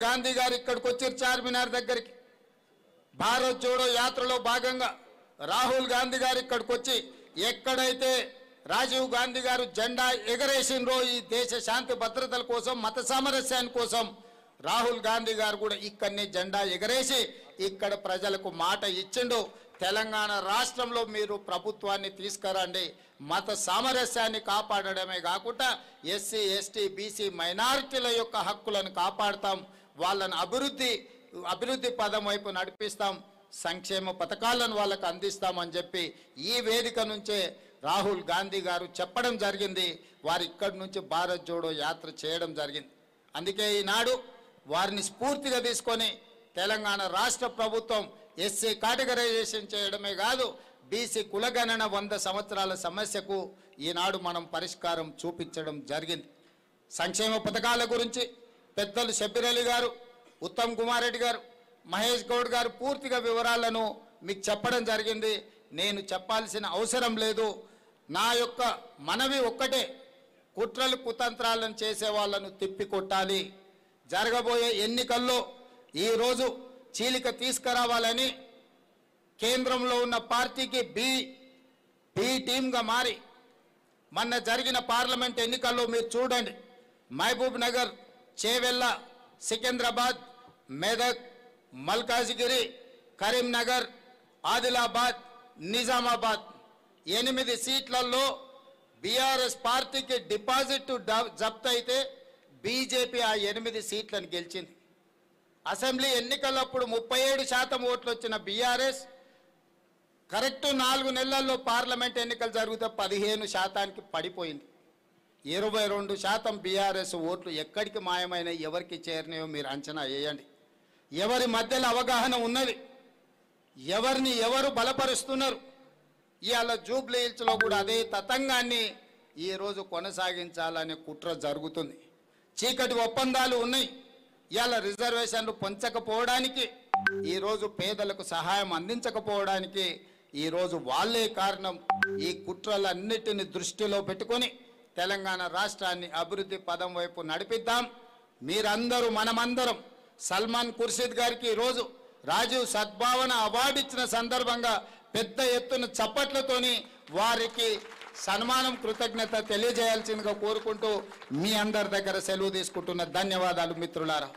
గాంధీ గారు ఇక్కడికి వచ్చారు చార్మినార్ దగ్గరికి. భారత్ జోడో యాత్రలో భాగంగా రాహుల్ గాంధీ గారు ఇక్కడికి వచ్చి ఎక్కడైతే రాజీవ్ గాంధీ గారు జెండా ఎగరేసినరో ఈ దేశ శాంతి భద్రతల కోసం మత సామరస్యాని కోసం రాహుల్ గాంధీ గారు కూడా ఇక్కడనే జెండా ఎగరేసి ఇక్కడ ప్రజలకు మాట ఇచ్చిండు. తెలంగాణ రాష్ట్రంలో మీరు ప్రభుత్వాన్ని తీసుకురండి, మత సామరస్యాన్ని కాపాడడమే కాకుండా ఎస్సీ ఎస్టీ బీసీ మైనారిటీల యొక్క హక్కులను కాపాడుతాం, వాళ్ళని అభివృద్ధి పదం వైపు నడిపిస్తాం, సంక్షేమ పథకాలను వాళ్ళకు అందిస్తామని చెప్పి ఈ వేదిక నుంచే రాహుల్ గాంధీ గారు చెప్పడం జరిగింది. వారు ఇక్కడి నుంచి భారత్ జోడో యాత్ర చేయడం జరిగింది. అందుకే ఈనాడు వారిని స్ఫూర్తిగా తీసుకొని తెలంగాణ రాష్ట్ర ప్రభుత్వం ఎస్సీ కేటగరైజేషన్ చేయడమే కాదు, బీసీ కులగణన 100 సంవత్సరాల సమస్యకు ఈనాడు మనం పరిష్కారం చూపించడం జరిగింది. సంక్షేమ పథకాల గురించి పెద్దలు షబ్బీర్ అలీ గారు, ఉత్తమ్ కుమార్ రెడ్డి గారు, మహేష్ గౌడ్ గారు పూర్తిగా వివరాలను మీకు చెప్పడం జరిగింది. నేను చెప్పాల్సిన అవసరం లేదు. నా యొక్క మనవి ఒక్కటే, కుట్రలు కుతంత్రాలను చేసే వాళ్ళను తిప్పికొట్టాలి. జరగబోయే ఎన్నికల్లో ఈరోజు చీలిక తీసుకురావాలని కేంద్రంలో ఉన్న పార్టీకి బి టీమ్గా మారి మొన్న జరిగిన పార్లమెంట్ ఎన్నికల్లో మీరు చూడండి, మహబూబ్ నగర్, చేవెళ్ళ, సికింద్రాబాద్, మెదక్, మల్కాజిగిరి, కరీంనగర్, ఆదిలాబాద్, నిజామాబాద్ 8 సీట్లలో బీఆర్ఎస్ పార్టీకి డిపాజిట్ జప్తు అయితే బీజేపీ ఆ 8 సీట్లను గెలిచింది. అసెంబ్లీ ఎన్నికలప్పుడు 37% ఓట్లు వచ్చిన బీఆర్ఎస్ కరెక్ట్ 4 నెలల్లో పార్లమెంట్ ఎన్నికలు జరిగితే 15% పడిపోయింది. 22% బీఆర్ఎస్ ఓట్లు ఎక్కడికి మాయమైన, ఎవరికి చేరినాయో మీరు అంచనా వేయండి. ఎవరి మధ్యలో అవగాహన ఉన్నది, ఎవరిని ఎవరు బలపరుస్తున్నారు. ఇవాళ జూబ్లీ హిల్స్లో కూడా అదే తతంగాన్ని ఈరోజు కొనసాగించాలనే కుట్ర జరుగుతుంది. చీకటి ఒప్పందాలు ఉన్నాయి. ఇవాళ రిజర్వేషన్లు పొంచకపోవడానికి, ఈరోజు పేదలకు సహాయం అందించకపోవడానికి ఈరోజు వాళ్ళే కారణం. ఈ కుట్రలన్నిటిని దృష్టిలో పెట్టుకొని తెలంగాణ రాష్ట్రాన్ని అభివృద్ధి పదం వైపు నడిపిద్దాం. మీరందరూ మనమందరం సల్మాన్ ఖుర్షీద్ గారికి ఈరోజు రాజీవ్ సద్భావన అవార్డు ఇచ్చిన సందర్భంగా పెద్ద ఎత్తున చప్పట్లతోని వారికి సన్మానం, కృతజ్ఞత తెలియజేయాల్సిందిగా కోరుకుంటూ మీ అందరి దగ్గర సెలవు తీసుకుంటున్న ధన్యవాదాలు మిత్రులారా.